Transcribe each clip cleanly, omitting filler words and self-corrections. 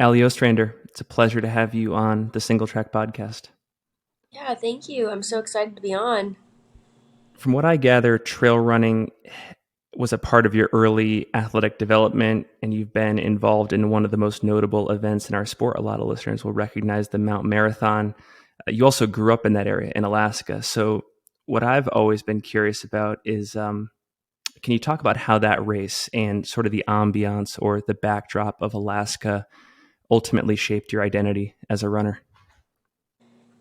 Allie Ostrander, it's a pleasure to have you on the Single Track podcast. Yeah, thank you. I'm so excited to be on. From what I gather, trail running was a part of your early athletic development, and you've been involved in one of the most notable events in our sport. A lot of listeners will recognize the Mount Marathon. You also grew up in that area in Alaska. So, what I've always been curious about is can you talk about how that race and sort of the ambiance or the backdrop of Alaska ultimately shaped your identity as a runner?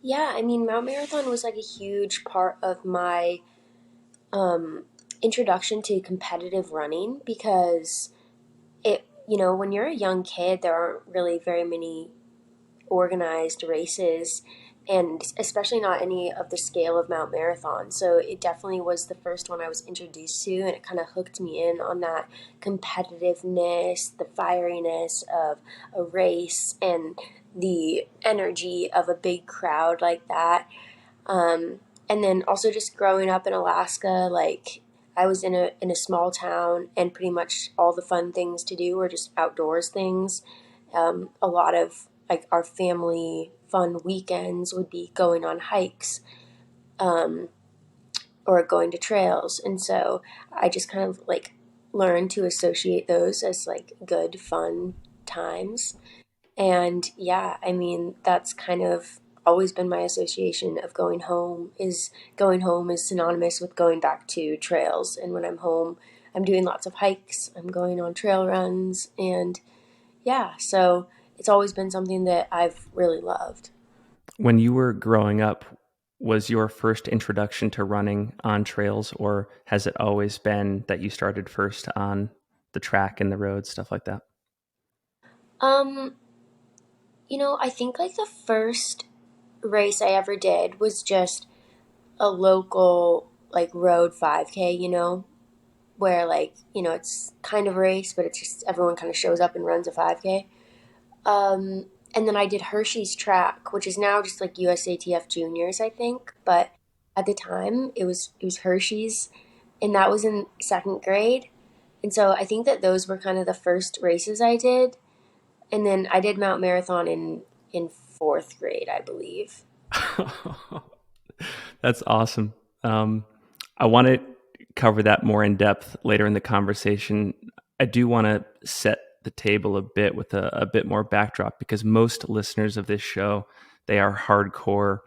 Yeah, I mean, Mount Marathon was like a huge part of my um, introduction to competitive running because when you're a young kid, there aren't really very many organized races, and especially not any of the scale of Mount Marathon. So it definitely was the first one I was introduced to, and it kind of hooked me in on that competitiveness, the fieriness of a race, and the energy of a big crowd like that. And then also just growing up in Alaska, like I was in a small town, and pretty much all the fun things to do were just outdoors things. A lot of like our family fun weekends would be going on hikes, um, or going to trails, and so I just kind of like learned to associate those as like good fun times. And yeah, I mean, that's kind of always been my association of going home is synonymous with going back to trails. And when I'm home, I'm doing lots of hikes, I'm going on trail runs, and yeah, so it's always been something that I've really loved. When you were growing up, was your first introduction to running on trails, or has it always been that you started first on the track and the road, stuff like that? Um, I think like the first race I ever did was just a local like road 5K, where like it's kind of a race, but it's just everyone kind of shows up and runs a 5K. um and then I did Hershey's track, which is now just like USATF juniors, I think, but at the time it was Hershey's, and that was in second grade. And so I think that those were kind of the first races I did, and then I did Mount Marathon in fourth grade, I believe. That's awesome. I want to cover that more in depth later in the conversation. I do want to set the table a bit with a bit more backdrop because most listeners of this show, they are hardcore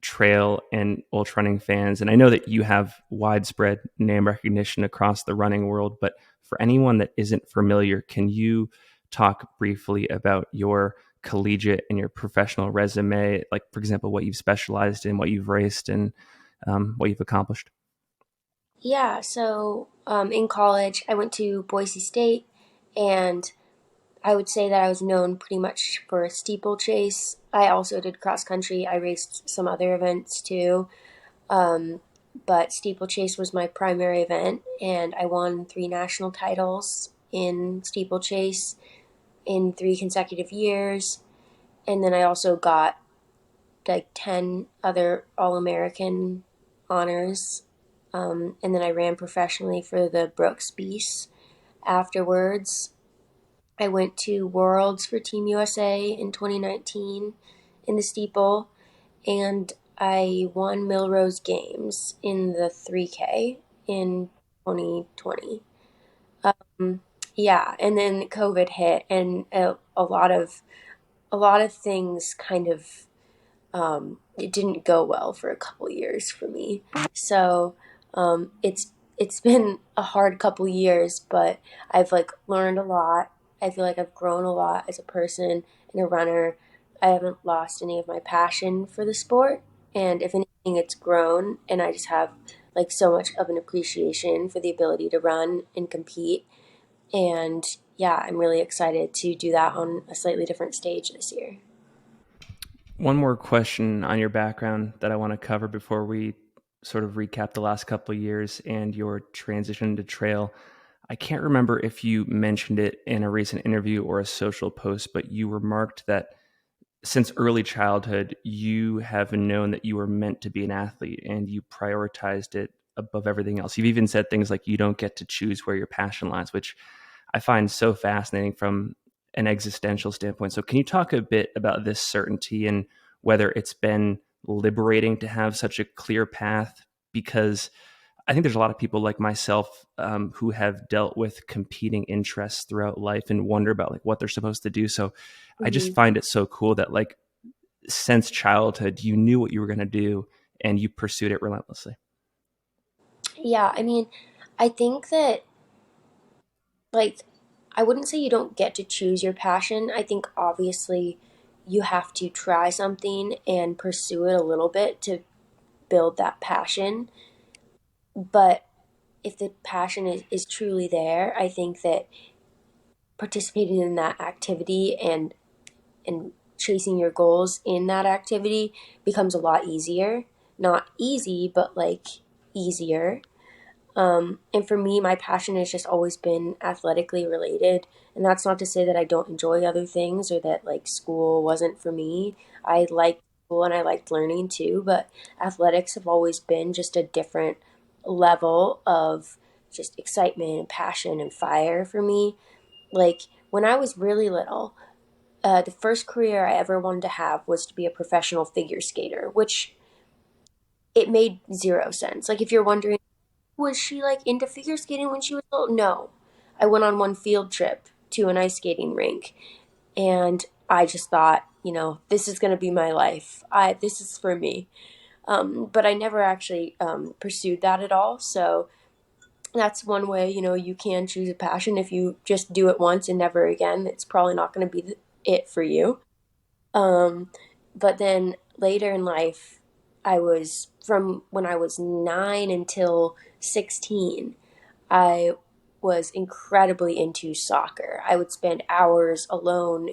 trail and ultra running fans. And I know that you have widespread name recognition across the running world, but for anyone that isn't familiar, can you talk briefly about your collegiate and your professional resume, like for example what you've specialized in, what you've raced, and what you've accomplished? Yeah, so in college I went to Boise State, and I would say that I was known pretty much for steeplechase. I also did cross country. I raced some other events too. Um, but steeplechase was my primary event, and I won three national titles in steeplechase in 3 consecutive years. And then I also got like 10 other All American honors. And then I ran professionally for the Brooks Beast afterwards. I went to Worlds for Team USA in 2019 in the steeple, and I won Millrose Games in the 3K in 2020. Um, yeah, and then COVID hit, and a lot of things kind of it didn't go well for a couple years for me. So it's been a hard couple years, but I've like learned a lot. I feel like I've grown a lot as a person and a runner. I haven't lost any of my passion for the sport, and if anything, it's grown. And I just have like so much of an appreciation for the ability to run and compete. And yeah, I'm really excited to do that on a slightly different stage this year. One more question on your background that I want to cover before we sort of recap the last couple of years and your transition to trail. I can't remember if you mentioned it in a recent interview or a social post, but you remarked that since early childhood, you have known that you were meant to be an athlete and you prioritized it above everything else. You've even said things like you don't get to choose where your passion lies, which I find so fascinating from an existential standpoint. So can you talk a bit about this certainty and whether it's been liberating to have such a clear path? Because I think there's a lot of people like myself who have dealt with competing interests throughout life and wonder about like what they're supposed to do. So I just Hmm. find it so cool that like since childhood, you knew what you were going to do and you pursued it relentlessly. Yeah, I mean, I think that, like, I wouldn't say you don't get to choose your passion. I think obviously you have to try something and pursue it a little bit to build that passion. But if the passion is truly there, I think that participating in that activity and chasing your goals in that activity becomes a lot easier. Not easy, but like easier. And for me, my passion has just always been athletically related. And that's not to say that I don't enjoy other things or that like school wasn't for me. I liked school and I liked learning too, but athletics have always been just a different level of just excitement and passion and fire for me. Like when I was really little, the first career I ever wanted to have was to be a professional figure skater, which it made zero sense. Like if you're wondering, was she like into figure skating when she was little? No. I went on one field trip to an ice skating rink and I just thought, this is going to be my life. This is for me. But I never actually pursued that at all. So that's one way, you can choose a passion. If you just do it once and never again, it's probably not going to be it for you. Um, but then later in life, from when I was 9 until 16, I was incredibly into soccer. I would spend hours alone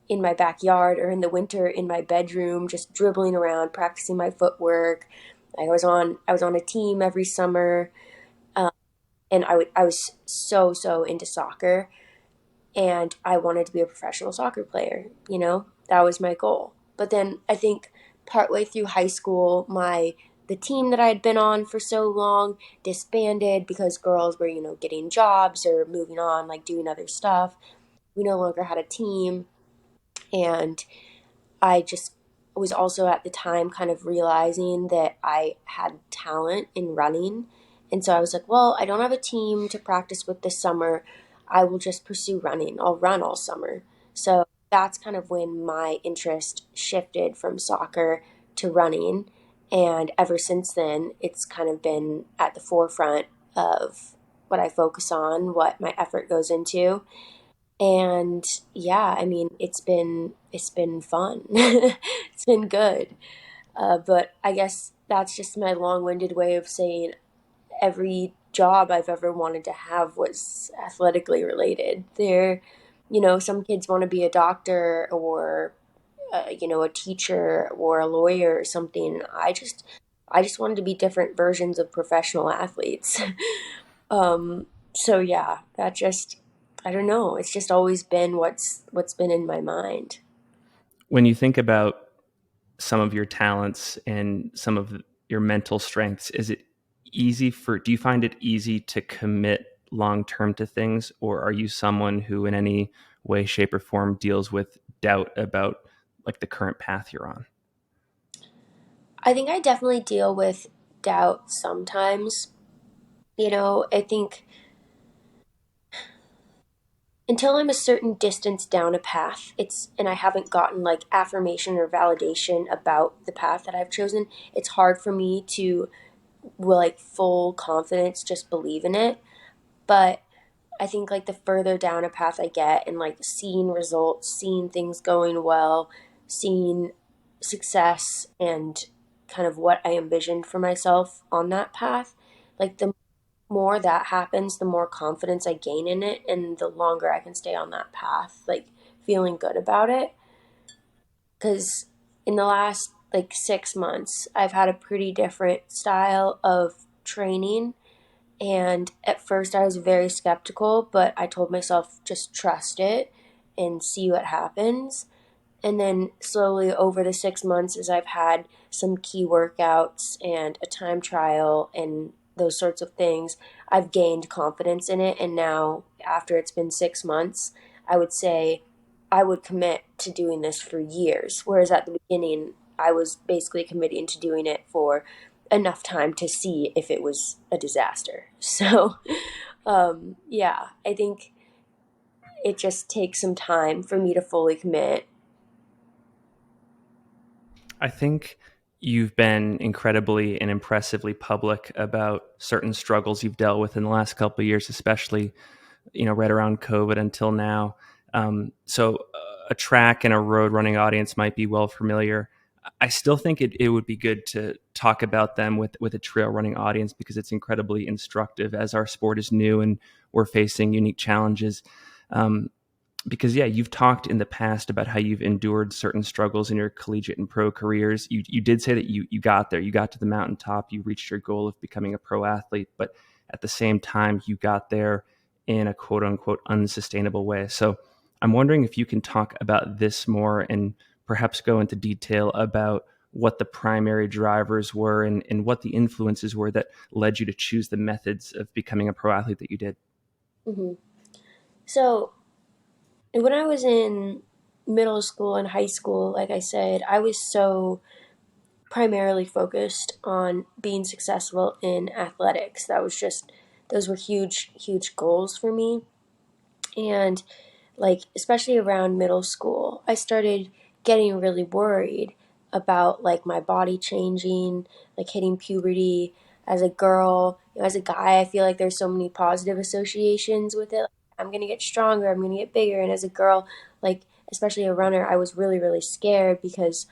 in my backyard or in the winter in my bedroom just dribbling around, practicing my footwork. I was on a team every summer, um, and I was so into soccer, and I wanted to be a professional soccer player. That was my goal. But then I think partway through high school, the team that I had been on for so long disbanded because girls were, getting jobs or moving on, like doing other stuff. We no longer had a team, and I just was also at the time kind of realizing that I had talent in running. And so I was like, well, I don't have a team to practice with this summer. I will just pursue running. I'll run all summer. So that's kind of when my interest shifted from soccer to running. And ever since then, it's kind of been at the forefront of what I focus on, what my effort goes into. And yeah, I mean, it's been fun. It's been good. But I guess that's just my long-winded way of saying every job I've ever wanted to have was athletically related. Some kids want to be a doctor or a teacher or a lawyer or something. I just wanted to be different versions of professional athletes. So yeah, I don't know. It's just always been what's been in my mind. When you think about some of your talents and some of your mental strengths, do you find it easy to commit long term to things, or are you someone who in any way, shape, or form deals with doubt about like the current path you're on? I think I definitely deal with doubt sometimes. I think until I'm a certain distance down a path, and I haven't gotten like affirmation or validation about the path that I've chosen, it's hard for me to, with like full confidence, just believe in it. But I think like the further down a path I get and like seeing results, seeing things going well, seeing success and kind of what I envisioned for myself on that path, like the more that happens, the more confidence I gain in it and the longer I can stay on that path, like feeling good about it. Cuz in the last like 6 months, I've had a pretty different style of training, and at first, I was very skeptical, but I told myself just trust it and see what happens. And then slowly over the 6 months, as I've had some key workouts and a time trial and those sorts of things, I've gained confidence in it. And now, after it's been 6 months, I would say I would commit to doing this for years. Whereas at the beginning, I was basically committing to doing it for enough time to see if it was a disaster. So, yeah, I think it just takes some time for me to fully commit. I think you've been incredibly and impressively public about certain struggles you've dealt with in the last couple of years, especially right around COVID until now. So a track and a road running audience might be well familiar. I still think it would be good to talk about them with a trail running audience because it's incredibly instructive as our sport is new and we're facing unique challenges. Um, because yeah, you've talked in the past about how you've endured certain struggles in your collegiate and pro careers. You did say that you got there, you got to the mountaintop, you reached your goal of becoming a pro athlete, but at the same time, you got there in a quote unquote unsustainable way. So I'm wondering if you can talk about this more and perhaps go into detail about what the primary drivers were and what the influences were that led you to choose the methods of becoming a pro athlete that you did. Hmm. So, when I was in middle school and high school, like I said, I was so primarily focused on being successful in athletics. Those were huge, huge goals for me. And like, especially around middle school, I started getting really worried about like my body changing, like hitting puberty. As a girl, as a guy, I feel like there's so many positive associations with it. Like, I'm gonna get stronger, I'm gonna get bigger. And as a girl, like, especially a runner, I was really, really scared because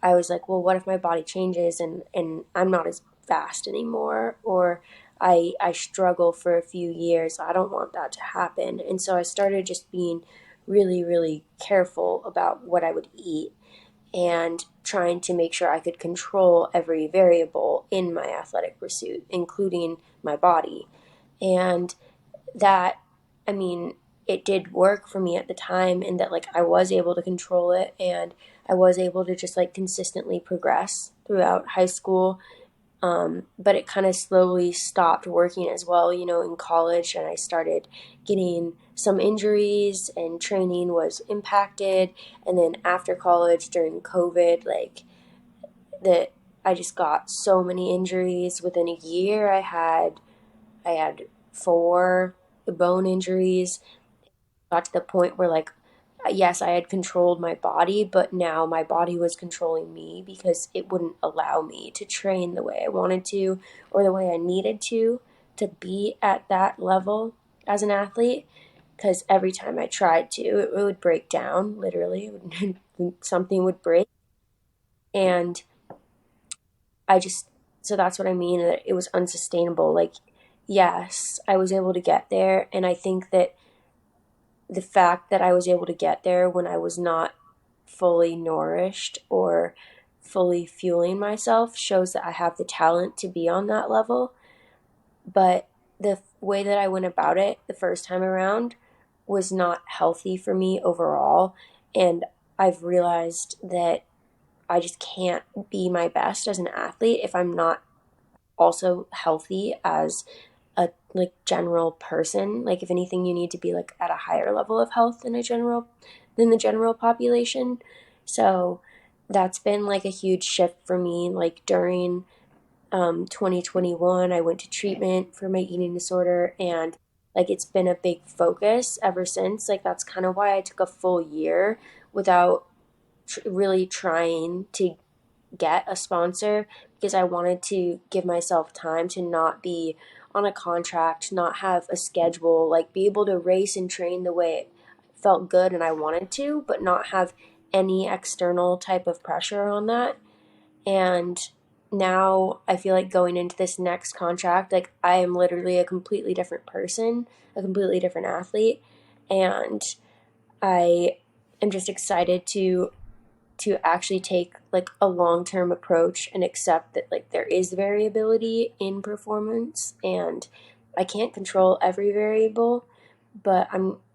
I was like, well, what if my body changes and I'm not as fast anymore, or I struggle for a few years. I don't want that to happen. And so I started just being really, really careful about what I would eat and trying to make sure I could control every variable in my athletic pursuit, including my body. And that, I mean, it did work for me at the time, in that like I was able to control it, and I was able to just like consistently progress throughout high school. But it kind of slowly stopped working as well, in college, and I started getting some injuries and training was impacted. And then after college during COVID, like that, I just got so many injuries within a year. I had four bone injuries. Got to the point where like, yes, I had controlled my body, but now my body was controlling me because it wouldn't allow me to train the way I wanted to, or the way I needed to be at that level as an athlete. Because every time I tried to, it would break down, literally. Something would break. And I just, so that's what I mean, that it was unsustainable. Like, yes, I was able to get there. And I think that the fact that I was able to get there when I was not fully nourished or fully fueling myself shows that I have the talent to be on that level. But the way that I went about it the first time around was not healthy for me overall. And I've realized that I just can't be my best as an athlete if I'm not also healthy as a like general person. Like, if anything, you need to be like at a higher level of health than the general population. So that's been like a huge shift for me. Like during 2021, I went to treatment for my eating disorder, and like it's been a big focus ever since. Like, that's kind of why I took a full year without really trying to get a sponsor, because I wanted to give myself time to not be on a contract, not have a schedule, like be able to race and train the way it felt good and I wanted to, but not have any external type of pressure on that. And now I feel like going into this next contract, like I am literally a completely different person, a completely different athlete, and I am just excited to actually take like a long-term approach and accept that like there is variability in performance, and I can't control every variable, but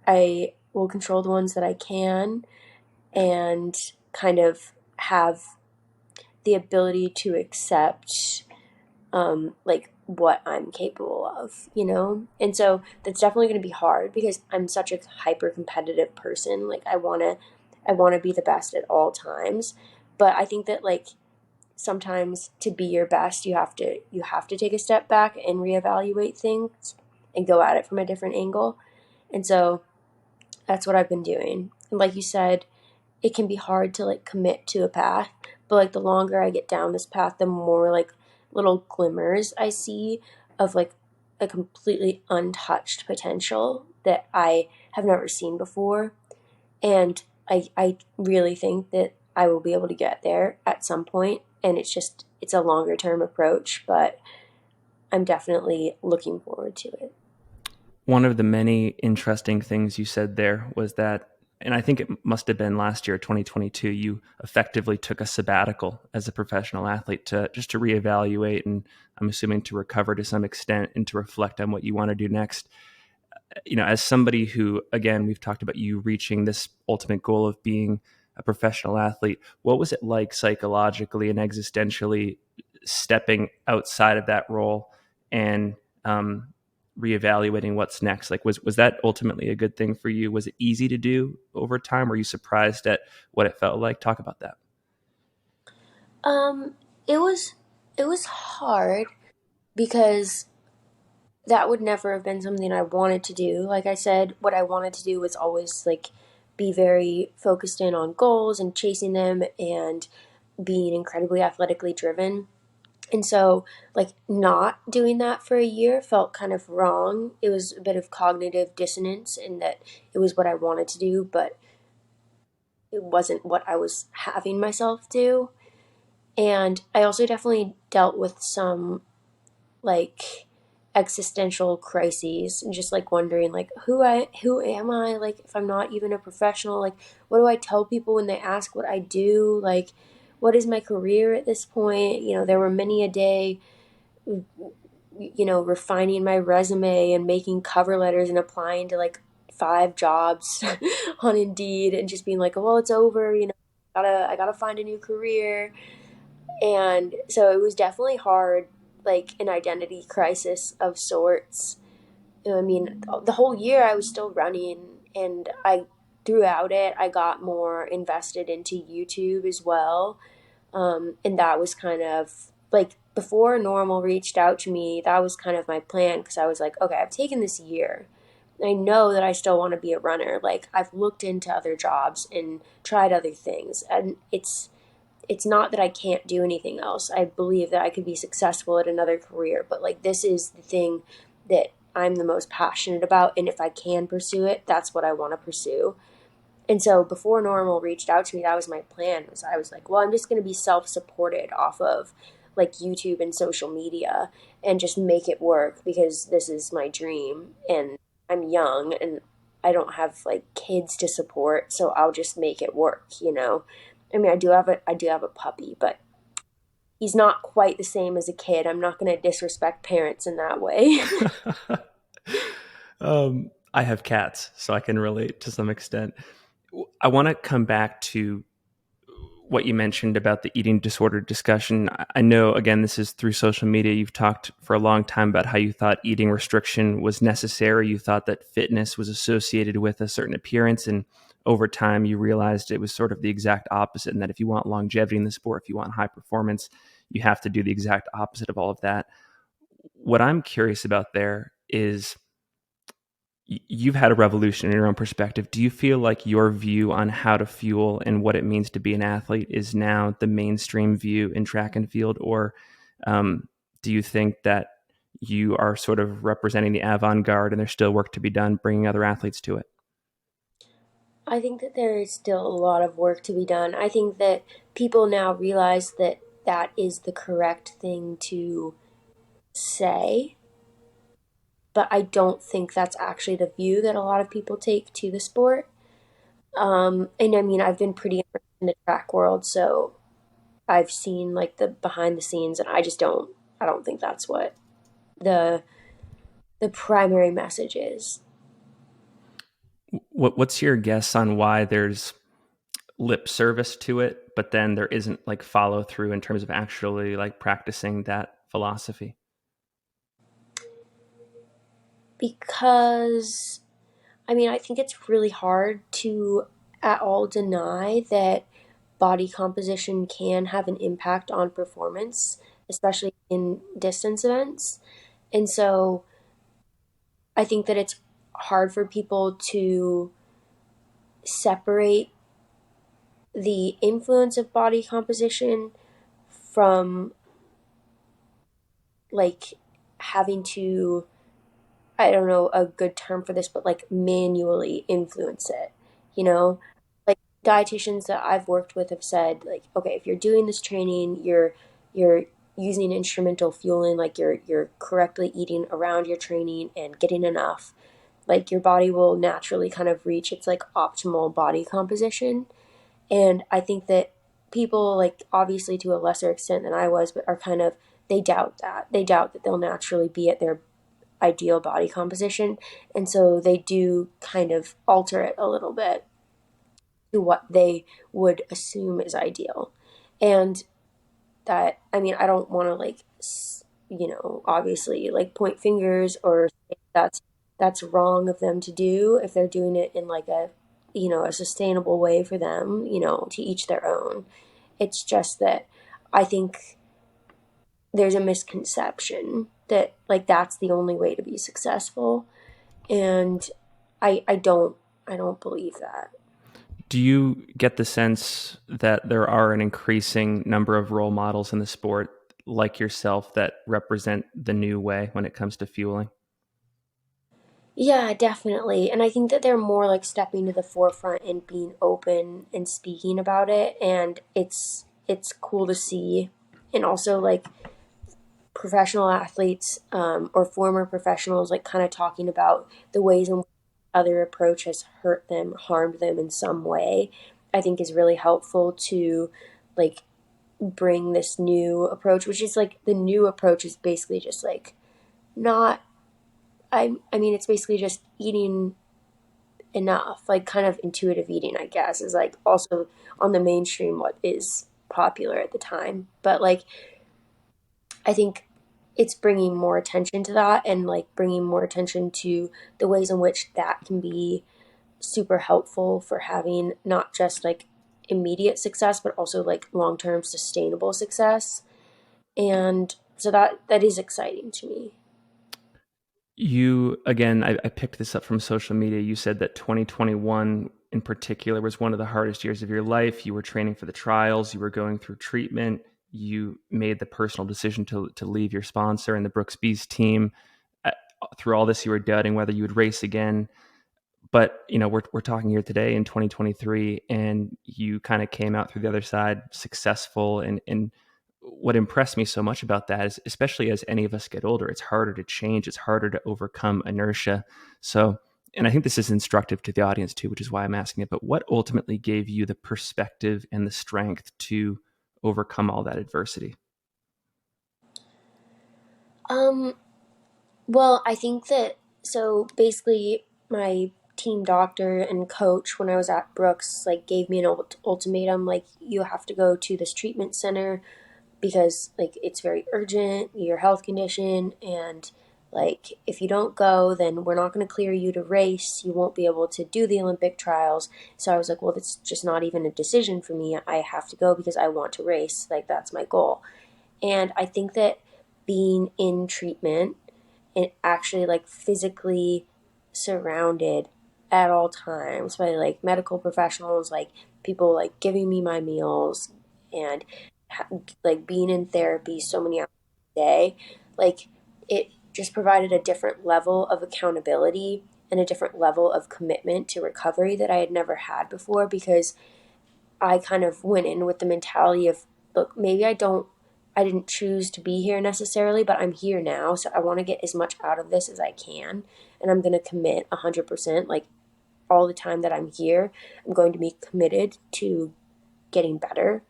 I will control the ones that I can, and kind of have the ability to accept like what I'm capable of, you know? And so that's definitely going to be hard because I'm such a hyper competitive person. Like I want to be the best at all times. But I think that like sometimes to be your best, you have to take a step back and reevaluate things and go at it from a different angle. And so that's what I've been doing. And like you said, it can be hard to like commit to a path, but like the longer I get down this path, the more like little glimmers I see of like a completely untouched potential that I have never seen before. And I really think that I will be able to get there at some point, and it's a longer term approach, but I'm definitely looking forward to it. One of the many interesting things you said there was that, and I think it must have been last year, 2022, you effectively took a sabbatical as a professional athlete to just to reevaluate, and I'm assuming to recover to some extent and to reflect on what you want to do next. You know, as somebody who, again, we've talked about you reaching this ultimate goal of being a professional athlete, what was it like psychologically and existentially stepping outside of that role and reevaluating what's next? Like, was that ultimately a good thing for you? Was it easy to do over time? Were you surprised at what it felt like? Talk about that. Um, it was it was hard because that would never have been something I wanted to do. Like I said, what I wanted to do was always like be very focused in on goals and chasing them and being incredibly athletically driven. And so, like, not doing that for a year felt kind of wrong. It was a bit of cognitive dissonance in that it was what I wanted to do, but it wasn't what I was having myself do. And I also definitely dealt with some like existential crises and just like wondering like who am I, like if I'm not even a professional, like what do I tell people when they ask what I do, like what is my career at this point. You know, there were many a day, you know, refining my resume and making cover letters and applying to like 5 jobs on Indeed and just being like, oh, well, it's over, you know, I gotta find a new career. And so it was definitely hard, like an identity crisis of sorts. I mean, the whole year I was still running, and throughout it, I got more invested into YouTube as well. And that was kind of like before Nnormal reached out to me, that was kind of my plan because I was like, okay, I've taken this year. I know that I still want to be a runner. Like, I've looked into other jobs and tried other things, and it's not that I can't do anything else. I believe that I could be successful at another career, but like this is the thing that I'm the most passionate about, and if I can pursue it, that's what I want to pursue. And so before Nnormal reached out to me, that was my plan. Was I was like, well, I'm just going to be self-supported off of like YouTube and social media and just make it work because this is my dream and I'm young and I don't have like kids to support, so I'll just make it work, you know. I mean, I do have a puppy, but he's not quite the same as a kid. I'm not going to disrespect parents in that way. I have cats, so I can relate to some extent. I want to come back to what you mentioned about the eating disorder discussion. I know, again, this is through social media. You've talked for a long time about how you thought eating restriction was necessary. You thought that fitness was associated with a certain appearance. And over time, you realized it was sort of the exact opposite. And that if you want longevity in the sport, if you want high performance, you have to do the exact opposite of all of that. What I'm curious about there is you've had a revolution in your own perspective. Do you feel like your view on how to fuel and what it means to be an athlete is now the mainstream view in track and field? Or do you think that you are sort of representing the avant-garde and there's still work to be done bringing other athletes to it? I think that there is still a lot of work to be done. I think that people now realize that that is the correct thing to say, but I don't think that's actually the view that a lot of people take to the sport. And I mean, I've been pretty immersed in the track world, so I've seen like the behind the scenes, and I don't think that's what the the primary message is. What's your guess on why there's lip service to it, but then there isn't like follow through in terms of actually like practicing that philosophy? Because, I mean, I think it's really hard to at all deny that body composition can have an impact on performance, especially in distance events. And so I think that it's hard for people to separate the influence of body composition from like having to, I don't know a good term for this, but like manually influence it, you know? Like dietitians that I've worked with have said like, okay, if you're doing this training, you're using instrumental fueling, like you're correctly eating around your training and getting enough, like your body will naturally kind of reach its like optimal body composition. And I think that people, like obviously to a lesser extent than I was, but are kind of, they doubt that. They doubt that they'll naturally be at their ideal body composition. And so they do kind of alter it a little bit to what they would assume is ideal. And that, I mean, I don't want to like, obviously like point fingers or say that's wrong of them to do if they're doing it in like a, a sustainable way for them, to each their own. It's just that I think there's a misconception that like that's the only way to be successful, and I don't believe that. Do you get the sense that there are an increasing number of role models in the sport like yourself that represent the new way when it comes to fueling? Yeah, definitely. And I think that they're more like stepping to the forefront and being open and speaking about it, and it's cool to see. And also like professional athletes, or former professionals like kind of talking about the ways in which other approach has hurt them, harmed them in some way, I think is really helpful to like bring this new approach, which is like the new approach is basically just like not, I mean it's basically just eating enough, like kind of intuitive eating, I guess, is like also on the mainstream what is popular at the time. But like I think it's bringing more attention to that and like bringing more attention to the ways in which that can be super helpful for having not just like immediate success but also like long-term sustainable success. And so that is exciting to me. You, again, I picked this up from social media. You said that 2021 in particular was one of the hardest years of your life. You were training for the trials, you were going through treatment, you made the personal decision to leave your sponsor and the Brooks Bees team. Uh, Through all this, you were doubting whether you would race again. But we're talking here today in 2023, and you kind of came out through the other side successful. And what impressed me so much about that is, especially as any of us get older, it's harder to change, it's harder to overcome inertia. So, and I think this is instructive to the audience too, which is why I'm asking it. But what ultimately gave you the perspective and the strength to overcome all that adversity? um well, I think that, so basically my team doctor and coach when I was at Brooks like gave me an ultimatum, like you have to go to this treatment center because like it's very urgent, your health condition, and like if you don't go then we're not going to clear you to race, you won't be able to do the Olympic trials. So I was like, well, that's just not even a decision for me, I have to go because I want to race, like that's my goal. And I think that being in treatment and actually like physically surrounded at all times by like medical professionals, like people like giving me my meals, and like being in therapy so many hours a day, like it just provided a different level of accountability and a different level of commitment to recovery that I had never had before, because I kind of went in with the mentality of, look, maybe I didn't choose to be here necessarily, but I'm here now. So I want to get as much out of this as I can. And I'm going to commit 100%, like all the time that I'm here. I'm going to be committed to getting better.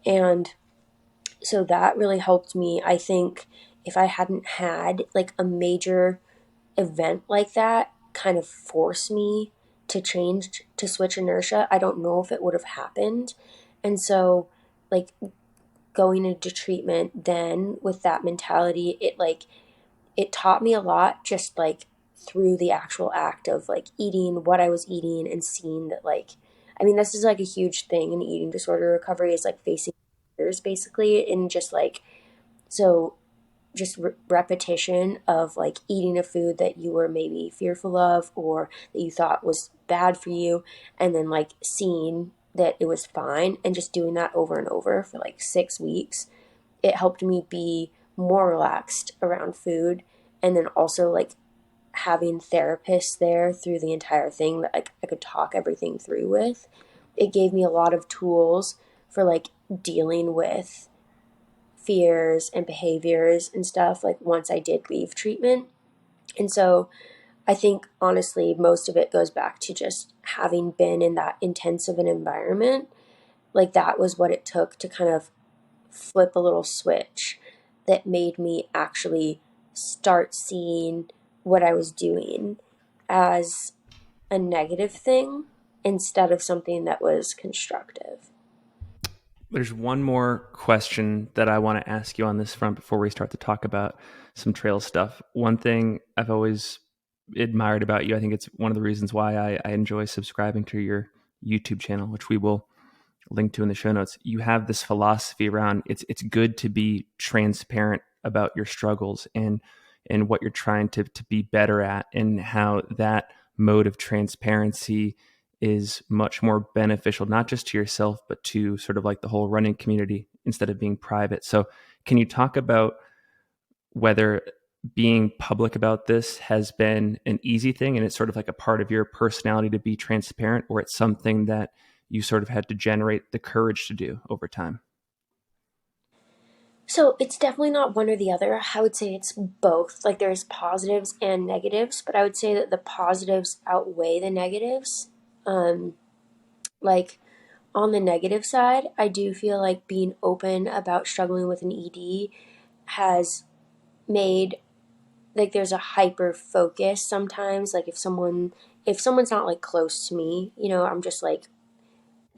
And so that really helped me. I think if I hadn't had like a major event like that kind of force me to change, to switch inertia, I don't know if it would have happened. And so like going into treatment then with that mentality, it taught me a lot, just like through the actual act of like eating what I was eating and seeing that like, I mean, this is like a huge thing in eating disorder recovery is like facing fears basically, and just like, so just repetition of like eating a food that you were maybe fearful of or that you thought was bad for you, and then like seeing that it was fine and just doing that over and over for like 6 weeks. It helped me be more relaxed around food, and then also like having therapists there through the entire thing that like I could talk everything through with. It gave me a lot of tools for like dealing with fears and behaviors and stuff like once I did leave treatment. And so I think honestly most of it goes back to just having been in that intense of an environment. Like that was what it took to kind of flip a little switch that made me actually start seeing what I was doing as a negative thing instead of something that was constructive. There's one more question that I want to ask you on this front before we start to talk about some trail stuff. One thing I've always admired about you, I think it's one of the reasons why I enjoy subscribing to your YouTube channel, which we will link to in the show notes. You have this philosophy around it's good to be transparent about your struggles and what you're trying to be better at, and how that mode of transparency is much more beneficial, not just to yourself, but to sort of like the whole running community instead of being private. So can you talk about whether being public about this has been an easy thing and it's sort of like a part of your personality to be transparent, or it's something that you sort of had to generate the courage to do over time? So it's definitely not one or the other. I would say it's both. Like there's positives and negatives, but I would say that the positives outweigh the negatives. Um, like on the negative side, I do feel like being open about struggling with an ED has made like there's a hyper focus sometimes. Like if someone's not like close to me, I'm just like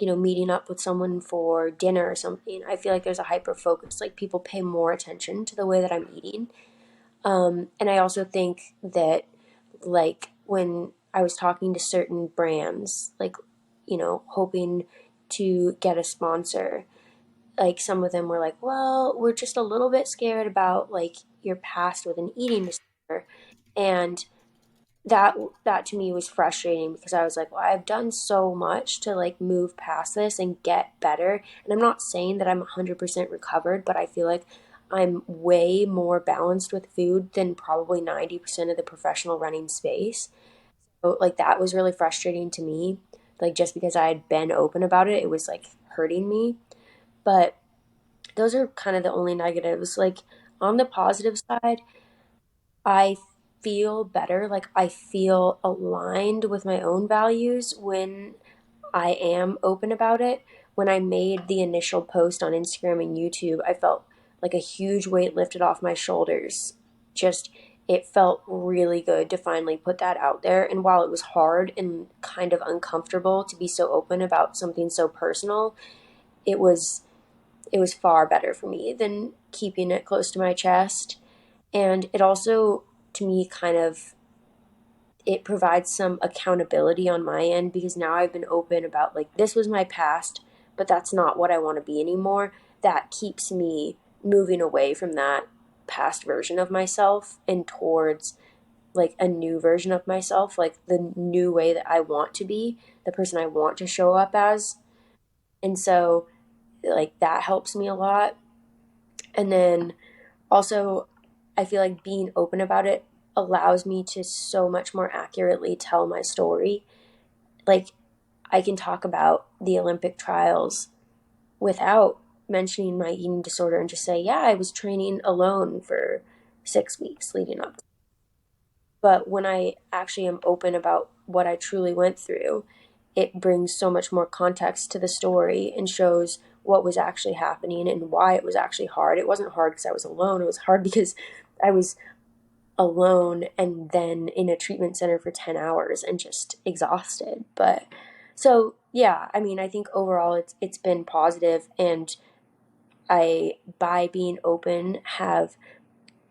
meeting up with someone for dinner or something, I feel like there's a hyper focus. Like people pay more attention to the way that I'm eating. And I also think that, like, when I was talking to certain brands, like, hoping to get a sponsor, like, some of them were like, well, we're just a little bit scared about, like, your past with an eating disorder. And that to me was frustrating because I was like, well, I've done so much to like move past this and get better. And I'm not saying that I'm 100% recovered, but I feel like I'm way more balanced with food than probably 90% of the professional running space. So like that was really frustrating to me. Like just because I had been open about it, it was like hurting me. But those are kind of the only negatives. Like on the positive side, I feel better. Like I feel aligned with my own values when I am open about it. When I made the initial post on Instagram and YouTube, I felt like a huge weight lifted off my shoulders. Just, it felt really good to finally put that out there. And while it was hard and kind of uncomfortable to be so open about something so personal, it was it was far better for me than keeping it close to my chest. And it also, to me, kind of it provides some accountability on my end because now I've been open about like this was my past, but that's not what I want to be anymore. That keeps me moving away from that past version of myself and towards like a new version of myself, like the new way that I want to be, the person I want to show up as. And so like that helps me a lot. And then also, I feel like being open about it allows me to so much more accurately tell my story. Like, I can talk about the Olympic trials without mentioning my eating disorder and just say, yeah, I was training alone for 6 weeks leading up. But when I actually am open about what I truly went through, it brings so much more context to the story and shows what was actually happening and why it was actually hard. It wasn't hard because I was alone. It was hard because I was alone and then in a treatment center for 10 hours and just exhausted. But so yeah, I mean, I think overall it's been positive, and I, by being open, have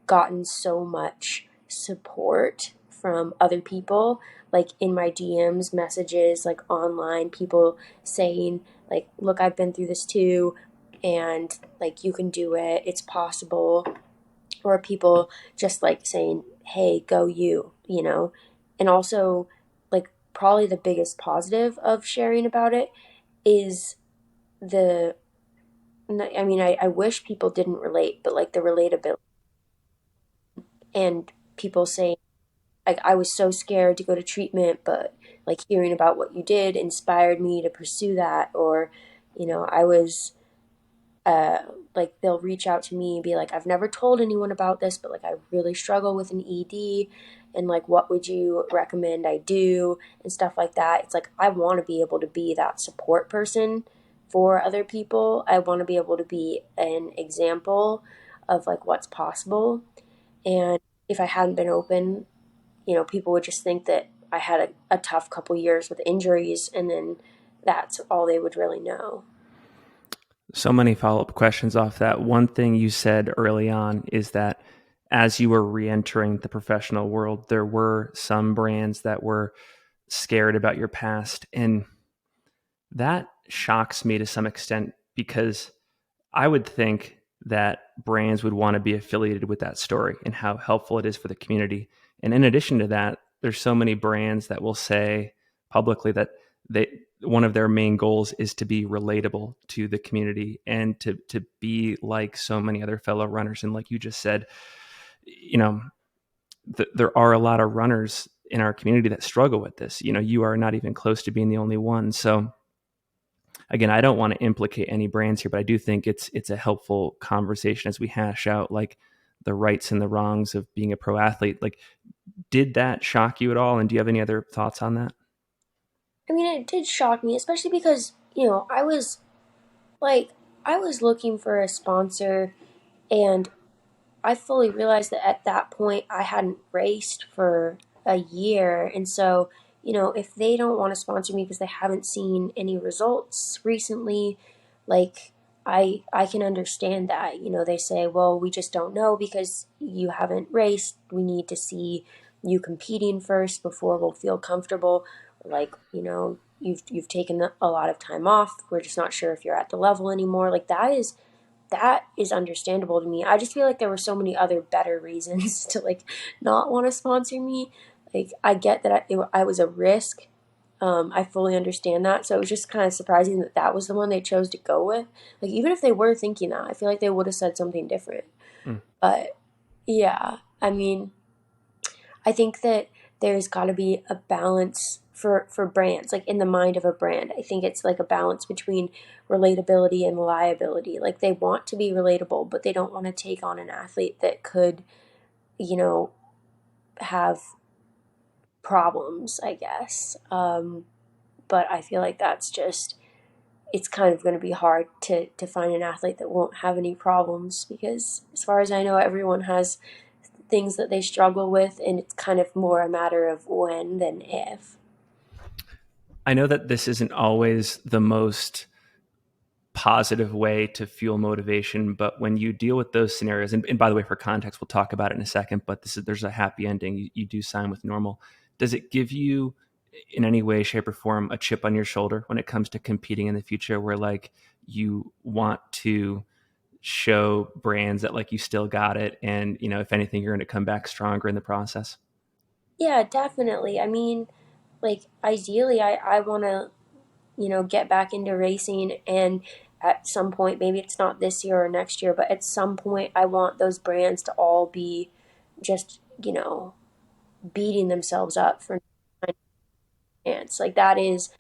gotten so much support from other people, like in my DMs, messages, like online, people saying, like, look, I've been through this too, and like, you can do it, it's possible. Or people just like saying, hey, go you, you know? And also, like, probably the biggest positive of sharing about it is the, I mean, I wish people didn't relate, but like the relatability and people saying, like, I was so scared to go to treatment, but like hearing about what you did inspired me to pursue that. Or, I was, uh, like, they'll reach out to me and be like, I've never told anyone about this, but like, I really struggle with an ED, and like, what would you recommend I do, and stuff like that. It's like, I want to be able to be that support person for other people. I want to be able to be an example of like what's possible. And if I hadn't been open, people would just think that I had a tough couple years with injuries, and then that's all they would really know. So many follow-up questions off that. One thing you said early on is that as you were re-entering the professional world, there were some brands that were scared about your past. And that shocks me to some extent because I would think that brands would want to be affiliated with that story and how helpful it is for the community. And in addition to that, there's so many brands that will say publicly that they one of their main goals is to be relatable to the community and to be like so many other fellow runners. And like you just said, you know, there are a lot of runners in our community that struggle with this. You are not even close to being the only one. So again, I don't want to implicate any brands here, but I do think it's a helpful conversation as we hash out like the rights and the wrongs of being a pro athlete. Like, did that shock you at all? And do you have any other thoughts on that? I mean, it did shock me, especially because, like, I was looking for a sponsor, and I fully realized that at that point I hadn't raced for a year. And so, if they don't want to sponsor me because they haven't seen any results recently, like, I can understand that. They say, well, we just don't know because you haven't raced. We need to see you competing first before we'll feel comfortable. Like, you've taken a lot of time off. We're just not sure if you're at the level anymore. Like, that is understandable to me. I just feel like there were so many other better reasons to like not want to sponsor me. Like, I get that I was a risk. I fully understand that. So it was just kind of surprising that that was the one they chose to go with. Like, even if they were thinking that, I feel like they would have said something different. Mm. But yeah, I mean, I think that there's got to be a balance for brands, like in the mind of a brand. I think it's like a balance between relatability and reliability. Like, they want to be relatable, but they don't want to take on an athlete that could, you know, have problems, I guess. But I feel like that's just, it's kind of going to be hard to find an athlete that won't have any problems because, as far as I know, everyone has things that they struggle with, and it's kind of more a matter of when than if. I know that this isn't always the most positive way to fuel motivation, but when you deal with those scenarios, and by the way, for context, we'll talk about it in a second, but there's a happy ending. You do sign with Nnormal. Does it give you in any way, shape, or form a chip on your shoulder when it comes to competing in the future, where like you want to show brands that like you still got it, and if anything, you're going to come back stronger in the process? Yeah, definitely. I mean, like, ideally, I want to, get back into racing, and at some point, maybe it's not this year or next year, but at some point, I want those brands to all be just, beating themselves up for chance. Like, that is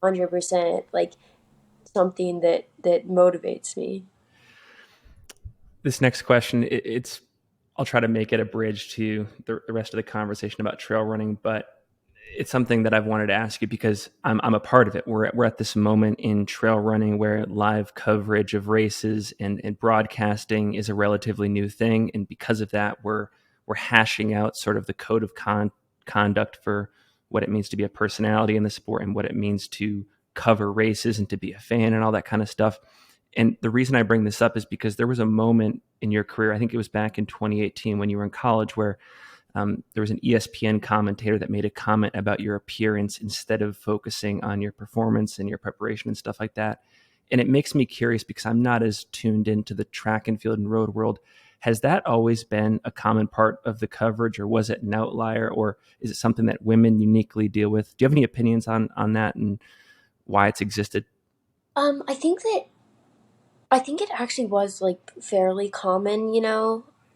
100% like something that motivates me. This next question, it's I'll try to make it a bridge to the rest of the conversation about trail running, but it's something that I've wanted to ask you because I'm a part of it. We're at this moment in trail running where live coverage of races and broadcasting is a relatively new thing, and because of that, we're hashing out sort of the code of conduct for what it means to be a personality in the sport and what it means to cover races and to be a fan and all that kind of stuff. And the reason I bring this up is because there was a moment in your career, I think it was back in 2018 when you were in college, where there was an ESPN commentator that made a comment about your appearance instead of focusing on your performance and your preparation and stuff like that. And it makes me curious because I'm not as tuned into the track and field and road world. Has that always been a common part of the coverage, or was it an outlier, or is it something that women uniquely deal with? Do you have any opinions on that and why it's existed? I think that I think it actually was like fairly common,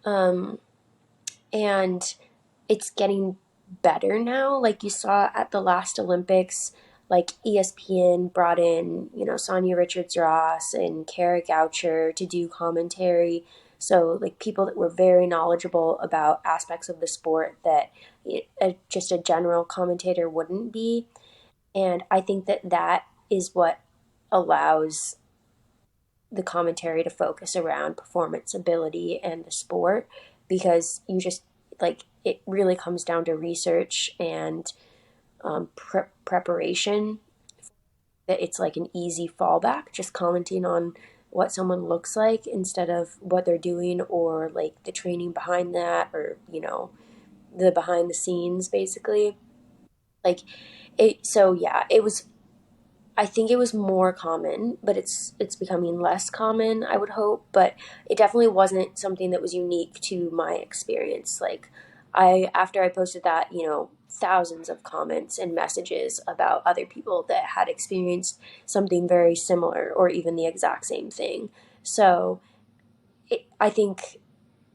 um, and it's getting better now. Like you saw at the last Olympics, like ESPN brought in, Sonia Richards Ross and Kara Goucher to do commentary. So, like people that were very knowledgeable about aspects of the sport that just a general commentator wouldn't be. And I think that that is what allows the commentary to focus around performance ability and the sport, because you just like it really comes down to research and preparation, that it's like an easy fallback, just commenting on what someone looks like instead of what they're doing or like the training behind that, or the behind the scenes basically. Like it so yeah, it was I think it was more common, but it's becoming less common, I would hope, but it definitely wasn't something that was unique to my experience. Like I after I posted that, thousands of comments and messages about other people that had experienced something very similar or even the exact same thing. So, I think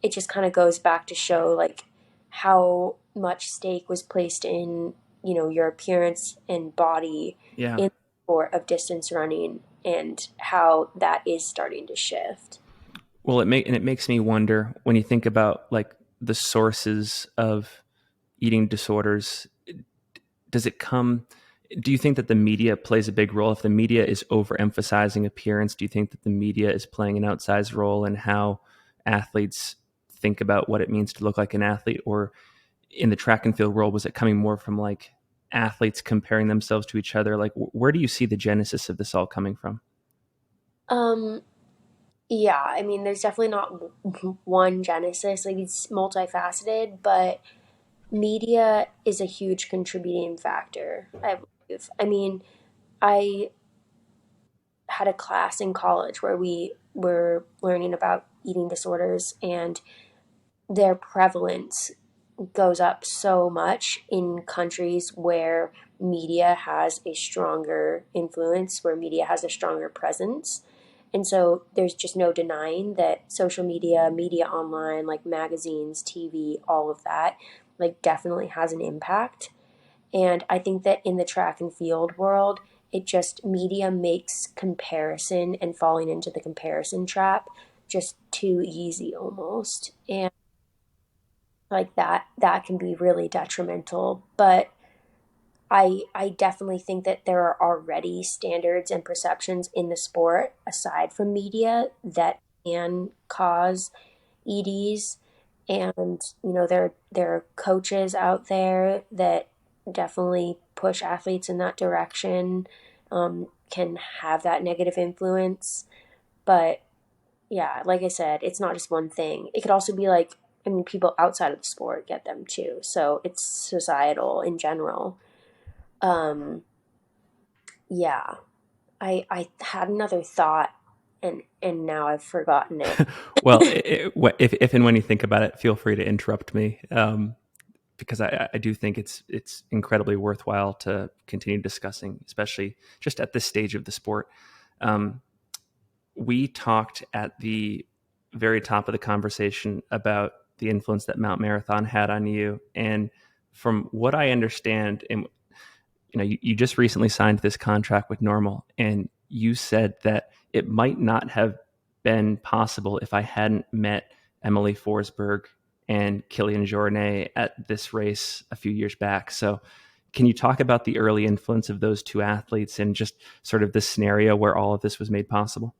it just kind of goes back to show like how much stake was placed in your appearance and body Yeah. in the sport of distance running, and how that is starting to shift. Well, it makes me wonder when you think about like the sources of eating disorders. Does it come? Do you think that the media plays a big role? If the media is overemphasizing appearance, do you think that the media is playing an outsized role in how athletes think about what it means to look like an athlete? Or in the track and field world, was it coming more from like athletes comparing themselves to each other? Like, where do you see the genesis of this all coming from? um yeah, I mean there's definitely not one genesis, like it's multifaceted, but media is a huge contributing factor, I believe. I mean, I had a class in college where we were learning about eating disorders, and their prevalence goes up so much in countries where media has a stronger influence, where media has a stronger presence. And so there's just no denying that social media, media online, like magazines, TV, all of that, like definitely has an impact. And I think that in the track and field world, it just media makes comparison and falling into the comparison trap just too easy almost. And like that can be really detrimental. But I definitely think that there are already standards and perceptions in the sport aside from media that can cause EDs. And there are coaches out there that definitely push athletes in that direction, can have that negative influence. But yeah, like I said, it's not just one thing. It could also be like, I mean, people outside of the sport get them too. So it's societal in general. Um, yeah, I had another thought, and now I've forgotten it. Well, if and when you think about it, feel free to interrupt me, because I do think it's incredibly worthwhile to continue discussing, especially just at this stage of the sport. Um, we talked at the very top of the conversation about the influence that Mount Marathon had on you, and from what I understand, and you just recently signed this contract with Nnormal, and you said that it might not have been possible if I hadn't met Emelie Forsberg and Kilian Jornet at this race a few years back. So, can you talk about the early influence of those two athletes and just sort of the scenario where all of this was made possible?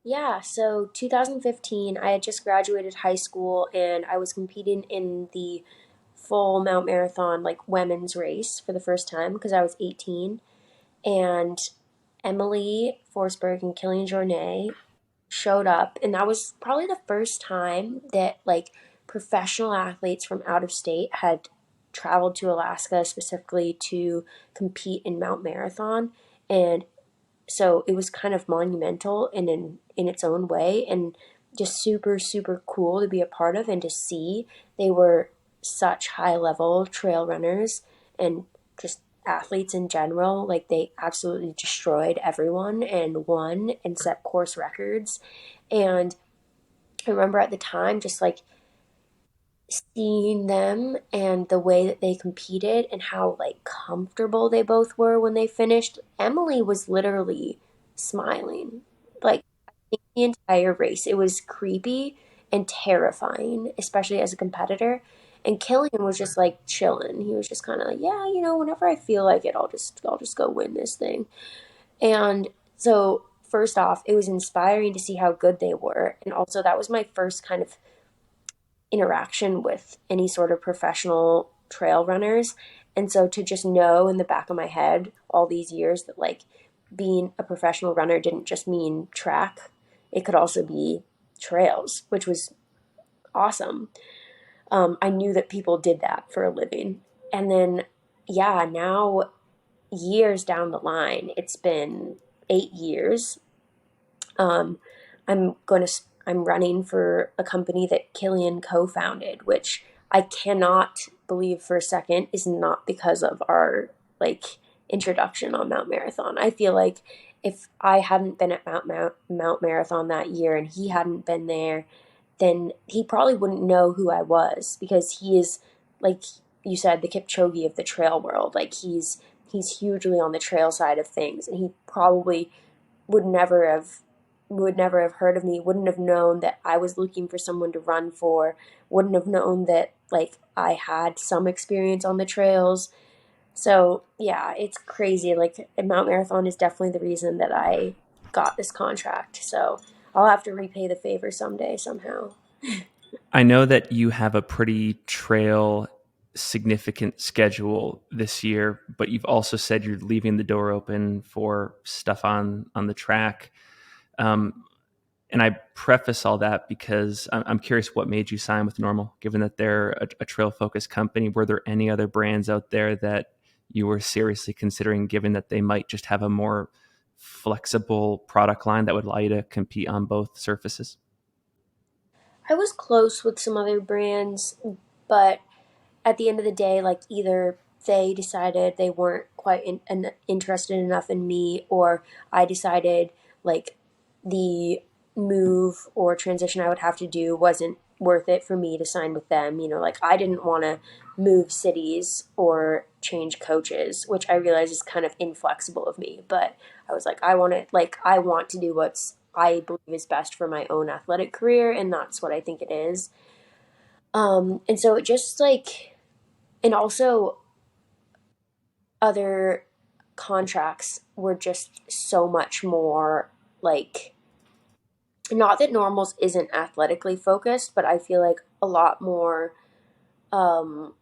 Yeah, so 2015, I had just graduated high school and I was competing in the full Mount Marathon, like women's race for the first time because I was 18. And Emelie Forsberg and Kilian Jornet showed up, and that was probably the first time that like professional athletes from out of state had traveled to Alaska specifically to compete in Mount Marathon. And so it was kind of monumental in its own way, and just super super cool to be a part of and to see. They were such high level trail runners and just athletes in general. Like, they absolutely destroyed everyone and won and set course records. And I remember at the time just like seeing them and the way that they competed and how like comfortable they both were when they finished. Emelie was literally smiling like the entire race. It was creepy and terrifying, especially as a competitor. And Kilian was just like chilling. He was just kind of like, yeah, whenever I feel like it, I'll just go win this thing. And so first off, it was inspiring to see how good they were, and also that was my first kind of interaction with any sort of professional trail runners. And so to just know in the back of my head all these years that like being a professional runner didn't just mean track, it could also be trails, which was awesome. I knew that people did that for a living. And then, yeah, now years down the line, it's been 8 years. Um, I'm running for a company that Kilian co-founded, which I cannot believe for a second is not because of our like introduction on Mount Marathon. I feel like if I hadn't been at Mount Marathon that year and he hadn't been there, then he probably wouldn't know who I was, because he is, like you said, the Kipchoge of the trail world. Like, he's hugely on the trail side of things, and he probably would never have would never have heard of me, wouldn't have known that I was looking for someone to run for, wouldn't have known that like I had some experience on the trails. So yeah, it's crazy. Like, Mount Marathon is definitely the reason that I got this contract. So I'll have to repay the favor someday, somehow. I know that you have a pretty trail significant schedule this year, but you've also said you're leaving the door open for stuff on the track. Um, and I preface all that because I'm curious what made you sign with Nnormal, given that they're a trail focused company. Were there any other brands out there that you were seriously considering, given that they might just have a more flexible product line that would allow you to compete on both surfaces? I was close with some other brands, but at the end of the day, like, either they decided they weren't quite interested enough in me, or I decided like the move or transition I would have to do wasn't worth it for me to sign with them. Like, I didn't want to move cities or change coaches, which I realize is kind of inflexible of me. But I was like, I want to do what's I believe is best for my own athletic career, and that's what I think it is. And so it just like, and also other contracts were just so much more like, not that Normals isn't athletically focused, but I feel like a lot more. um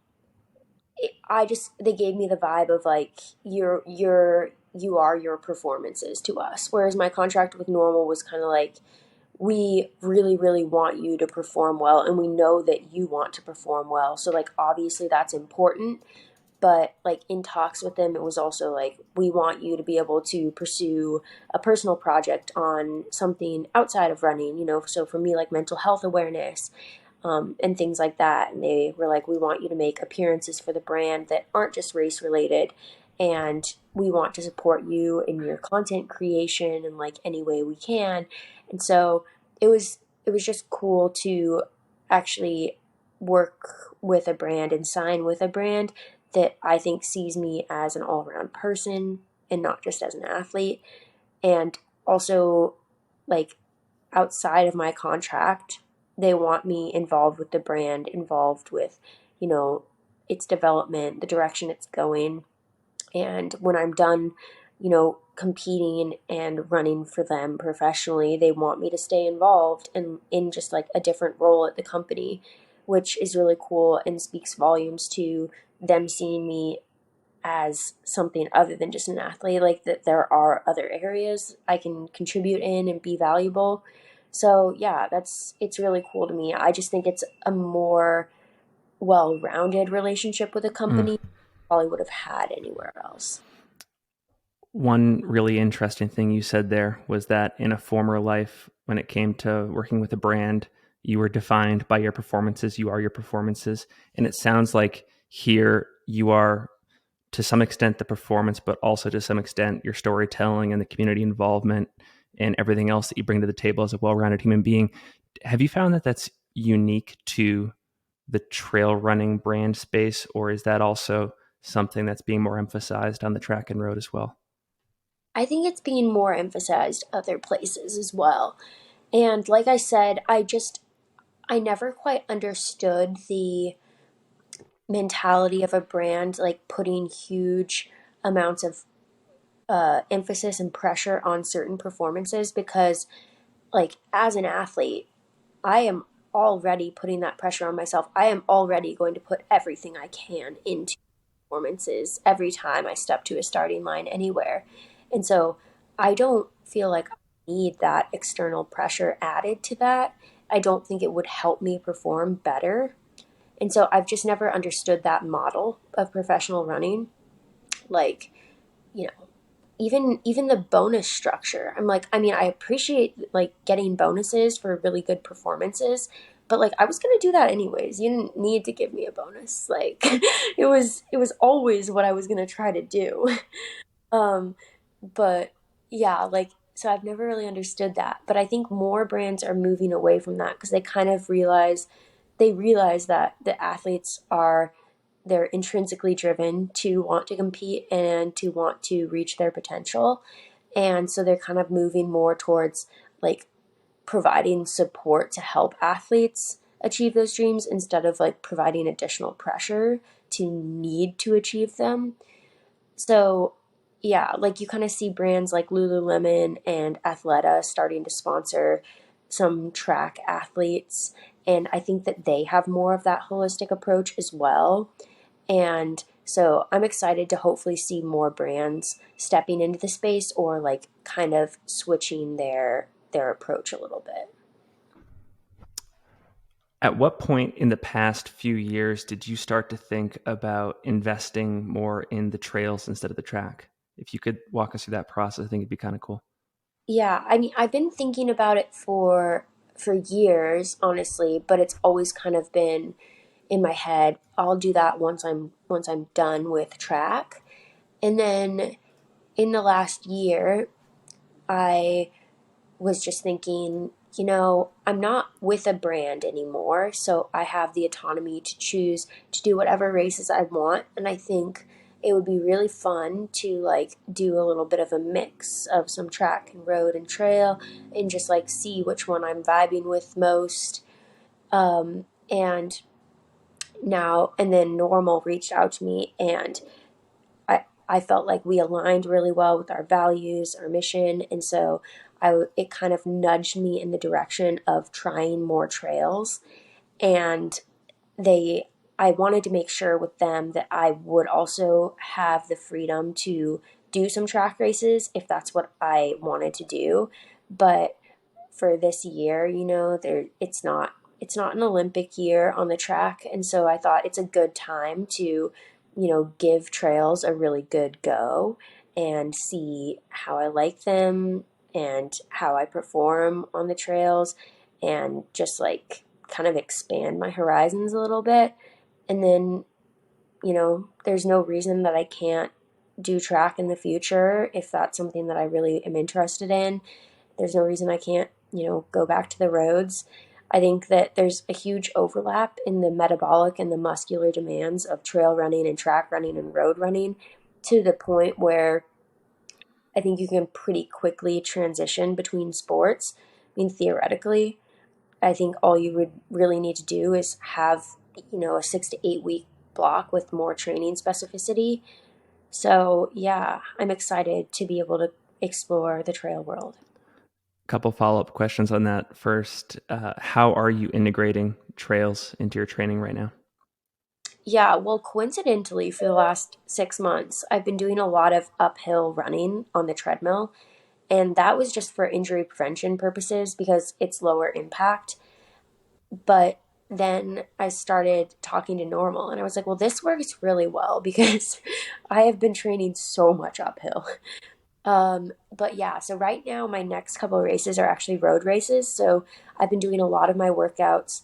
I just They gave me the vibe of like, you are your performances to us, whereas my contract with Normal was kind of like, we really really want you to perform well, and we know that you want to perform well, so like obviously that's important. But like, in talks with them, it was also like, we want you to be able to pursue a personal project on something outside of running, so for me, like mental health awareness, and things like that. And they were like, we want you to make appearances for the brand that aren't just race related, and we want to support you in your content creation in like any way we can. And so it was just cool to actually work with a brand and sign with a brand that I think sees me as an all around person and not just as an athlete. And also, like, outside of my contract, they want me involved with the brand, involved with, you know, its development, the direction it's going. And when I'm done, competing and running for them professionally, they want me to stay involved in just like a different role at the company, which is really cool and speaks volumes to them seeing me as something other than just an athlete, like that there are other areas I can contribute in and be valuable. So yeah, it's really cool to me. I just think it's a more well-rounded relationship with a Mm. company probably would have had anywhere else. One really interesting thing you said there was that in a former life, when it came to working with a brand, you were defined by your performances. You are your performances. And it sounds like here you are to some extent the performance, but also to some extent your storytelling and the community involvement and everything else that you bring to the table as a well-rounded human being. Have you found that that's unique to the trail running brand space, or is that also something that's being more emphasized on the track and road as well? I think it's being more emphasized other places as well. And like I said, I never quite understood the mentality of a brand like putting huge amounts of emphasis and pressure on certain performances because like as an athlete, I am already putting that pressure on myself. I am already going to put everything I can into performances every time I step to a starting line anywhere. And so I don't feel like I need that external pressure added to that. I don't think it would help me perform better. And so I've just never understood that model of professional running. Like, you know, even the bonus structure. I'm like, I mean, I appreciate like getting bonuses for really good performances, but like I was gonna do that anyways. You didn't need to give me a bonus. Like it was always what I was gonna try to do. Um, but yeah, like so I've never really understood that. But I think more brands are moving away from that because they kind of realize that the athletes are they're intrinsically driven to want to compete and to want to reach their potential. And so they're kind of moving more towards like providing support to help athletes achieve those dreams instead of like providing additional pressure to need to achieve them. So, yeah, like you kind of see brands like Lululemon and Athleta starting to sponsor some track athletes. And I think that they have more of that holistic approach as well. And so I'm excited to hopefully see more brands stepping into the space or like kind of switching their approach a little bit. At what point in the past few years did you start to think about investing more in the trails instead of the track? If you could walk us through that process, I think it'd be kind of cool. Yeah, I mean, I've been thinking about it for years, honestly, but it's always kind of been in my head. I'll do that once I'm done with track. And then in the last year, I was just thinking, I'm not with a brand anymore, so I have the autonomy to choose to do whatever races I want, and I think it would be really fun to like do a little bit of a mix of some track and road and trail and just like see which one I'm vibing with most. And now and then Nnormal reached out to me and I felt like we aligned really well with our values, our mission, and so it kind of nudged me in the direction of trying more trails. And they, I wanted to make sure with them that I would also have the freedom to do some track races if that's what I wanted to do. But for this year, it's not an Olympic year on the track, and so I thought it's a good time to, give trails a really good go and see how I like them and how I perform on the trails and just like kind of expand my horizons a little bit. And then, there's no reason that I can't do track in the future if that's something that I really am interested in. There's no reason I can't, go back to the roads. I think that there's a huge overlap in the metabolic and the muscular demands of trail running and track running and road running to the point where I think you can pretty quickly transition between sports. I mean, theoretically, I think all you would really need to do is have, a 6 to 8 week block with more training specificity. So, yeah, I'm excited to be able to explore the trail world. Couple follow-up questions on that. First, how are you integrating trails into your training right now? Yeah, well, coincidentally, for the last 6 months, I've been doing a lot of uphill running on the treadmill. And that was just for injury prevention purposes because it's lower impact. But then I started talking to Nnormal and I was like, well, this works really well because I have been training so much uphill. But yeah, so right now my next couple of races are actually road races. So I've been doing a lot of my workouts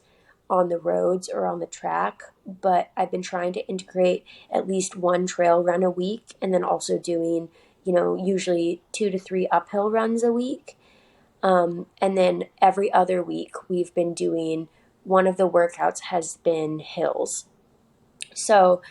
on the roads or on the track, but I've been trying to integrate at least one trail run a week and then also doing, usually 2 to 3 uphill runs a week. And then every other week we've been doing one of the workouts has been hills. So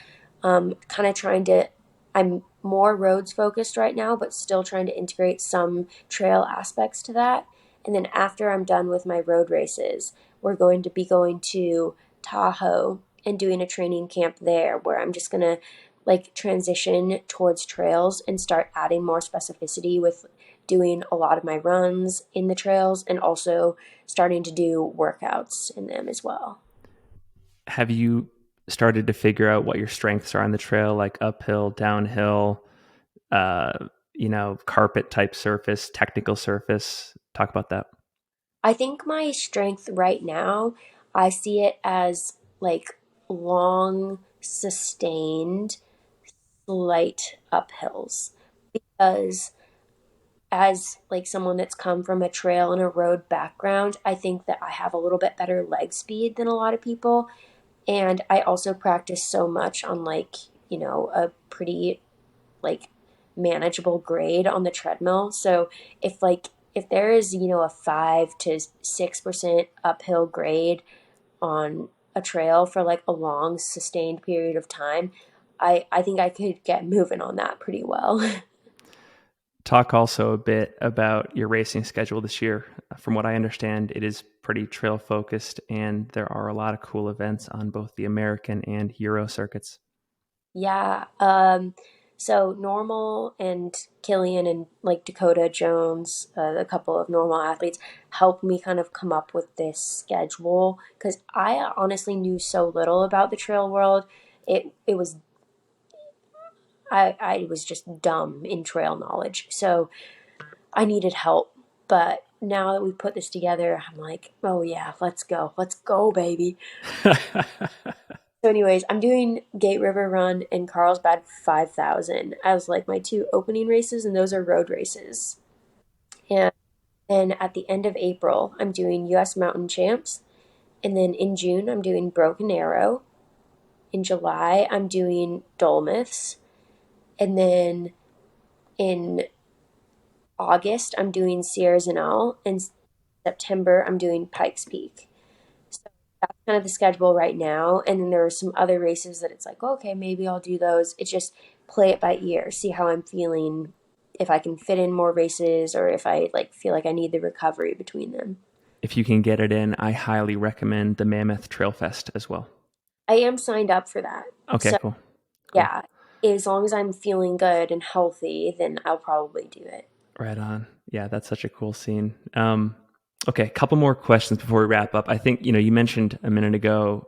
kind of trying to, I'm more roads focused right now, but still trying to integrate some trail aspects to that. And then after I'm done with my road races, we're going to be going to Tahoe and doing a training camp there where I'm just going to like transition towards trails and start adding more specificity with doing a lot of my runs in the trails and also starting to do workouts in them as well. Have you started to figure out what your strengths are on the trail, like uphill, downhill, uh, carpet type surface, technical surface? Talk about that. I think my strength right now, I see it as like long, sustained, slight uphills. Because as like someone that's come from a trail and a road background, I think that I have a little bit better leg speed than a lot of people. And I also practice so much on like, a pretty like manageable grade on the treadmill. So if there is, a 5 to 6% uphill grade on a trail for like a long sustained period of time, I think I could get moving on that pretty well. Talk also a bit about your racing schedule this year. From what I understand, it is pretty trail focused, and there are a lot of cool events on both the American and Euro circuits. Yeah. So Nnormal and Kilian and like Dakota Jones, a couple of Nnormal athletes, helped me kind of come up with this schedule because I honestly knew so little about the trail world. It was I was just dumb in trail knowledge, so I needed help. But now that we put this together, I'm like, oh yeah, let's go, baby. So, anyways, I'm doing Gate River Run and Carlsbad 5,000 as like my two opening races, and those are road races. And then at the end of April, I'm doing US Mountain Champs. And then in June, I'm doing Broken Arrow. In July, I'm doing Dolmiths. And then in August, I'm doing Sierra Zinal. And September, I'm doing Pikes Peak. So that's kind of the schedule right now. And then there are some other races that it's like, okay, maybe I'll do those. It's just play it by ear, see how I'm feeling, if I can fit in more races or if I like feel like I need the recovery between them. If you can get it in, I highly recommend the Mammoth Trail Fest as well. I am signed up for that. Okay, So cool. Cool. yeah, as long as I'm feeling good and healthy, then I'll probably do it. Right on. Yeah, that's such a cool scene. Okay, a couple more questions before we wrap up. I think, you mentioned a minute ago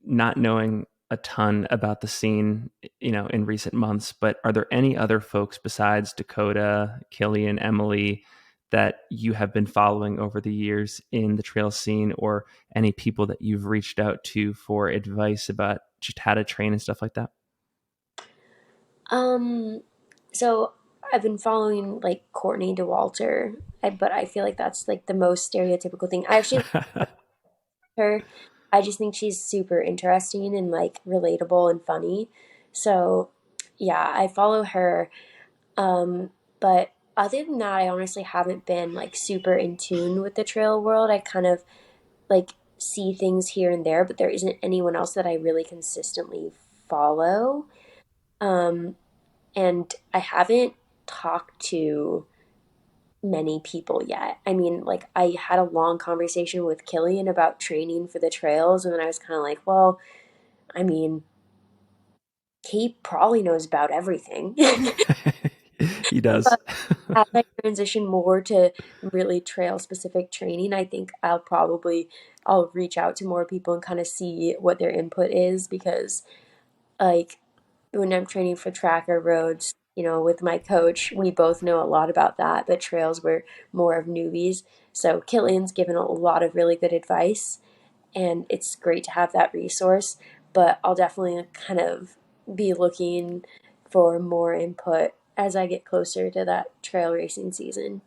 not knowing a ton about the scene, in recent months, but are there any other folks besides Dakota, Kilian, Emelie that you have been following over the years in the trail scene, or any people that you've reached out to for advice about just how to train and stuff like that? Um, so I've been following like Courtney DeWalter, but I feel like that's like the most stereotypical thing. I actually her. I just think she's super interesting and like relatable and funny. So, yeah, I follow her. But other than that, I honestly haven't been like super in tune with the trail world. I kind of like see things here and there, but there isn't anyone else that I really consistently follow. Um, and I haven't talked to many people yet. I mean, like I had a long conversation with Kilian about training for the trails, and then I was kind of like, well, I mean, he probably knows about everything. He does. But as I transition more to really trail specific training, I think I'll reach out to more people and kind of see what their input is because like when I'm training for track or roads, with my coach, we both know a lot about that, but trails were more of newbies. So Kilian's given a lot of really good advice, and it's great to have that resource. But I'll definitely kind of be looking for more input as I get closer to that trail racing season.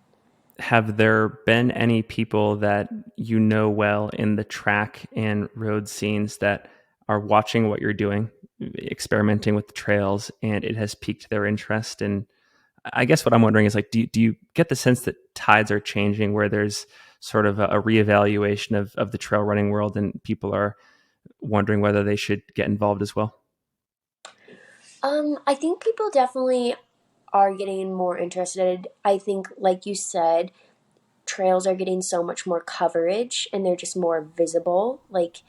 Have there been any people that you know well in the track and road scenes that are watching what you're doing, experimenting with the trails, and it has piqued their interest? And I guess what I'm wondering is like, do you get the sense that tides are changing where there's sort of a reevaluation of the trail running world and people are wondering whether they should get involved as well? I think people definitely are getting more interested. I think, like you said, trails are getting so much more coverage and they're just more visible. Like,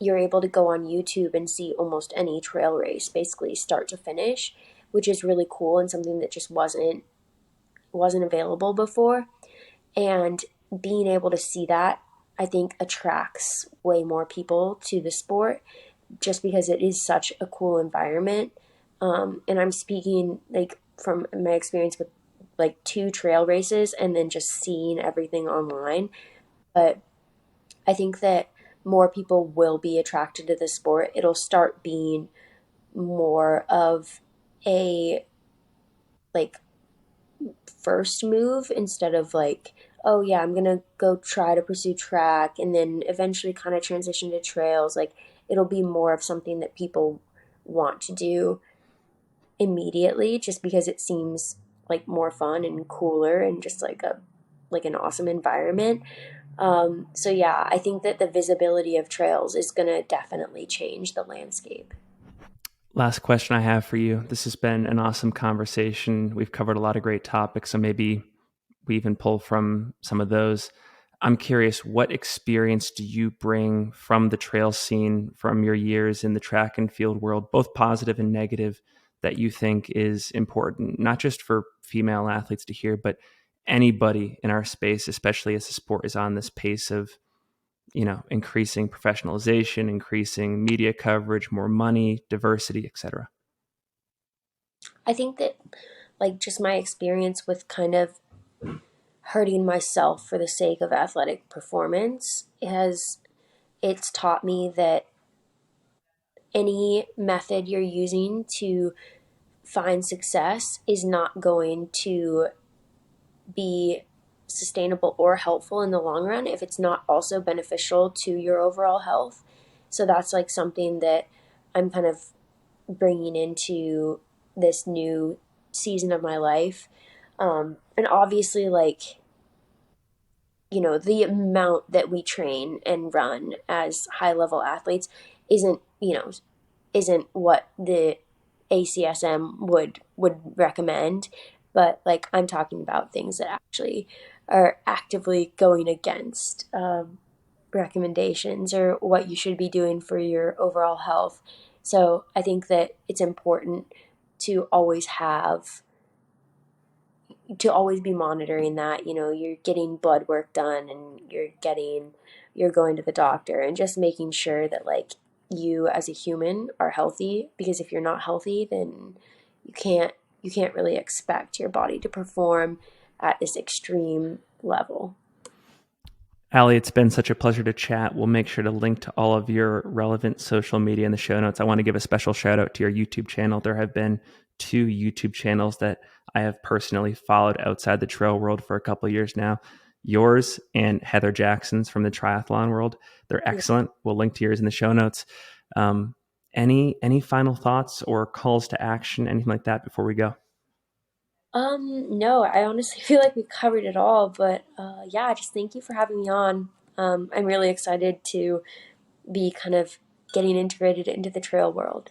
you're able to go on YouTube and see almost any trail race, basically start to finish, which is really cool and something that just wasn't available before. And being able to see that, I think, attracts way more people to the sport just because it is such a cool environment. And I'm speaking like from my experience with like two trail races and then just seeing everything online. But I think that more people will be attracted to the sport. It'll start being more of a like first move instead of like, oh yeah, I'm gonna go try to pursue track and then eventually kind of transition to trails. Like, it'll be more of something that people want to do immediately just because it seems like more fun and cooler and just like an awesome environment. So yeah, I think that the visibility of trails is gonna definitely change the landscape. Last question I have for you. This has been an awesome conversation. We've covered a lot of great topics, so maybe we even pull from some of those. I'm curious, what experience do you bring from the trail scene, from your years in the track and field world, both positive and negative, that you think is important, not just for female athletes to hear, but anybody in our space, especially as the sport is on this pace of, increasing professionalization, increasing media coverage, more money, diversity, etc. I think that like just my experience with kind of hurting myself for the sake of athletic performance has it's taught me that any method you're using to find success is not going to be sustainable or helpful in the long run if it's not also beneficial to your overall health. So that's like something that I'm kind of bringing into this new season of my life. And obviously, like, the amount that we train and run as high level athletes isn't what the ACSM would recommend, but like I'm talking about things that actually are actively going against recommendations or what you should be doing for your overall health. So I think that it's important to always have to always be monitoring that. You're getting blood work done and you're going to the doctor and just making sure that like you as a human are healthy, because if you're not healthy, then you can't you can't really expect your body to perform at this extreme level. Allie, it's been such a pleasure to chat. We'll make sure to link to all of your relevant social media in the show notes. I want to give a special shout out to your YouTube channel. There have been two YouTube channels that I have personally followed outside the trail world for a couple of years now. Yours and Heather Jackson's from the triathlon world. They're excellent. We'll link to yours in the show notes. Any final thoughts or calls to action, anything like that before we go? No, I honestly feel like we covered it all, but yeah, just thank you for having me on. I'm really excited to be kind of getting integrated into the trail world.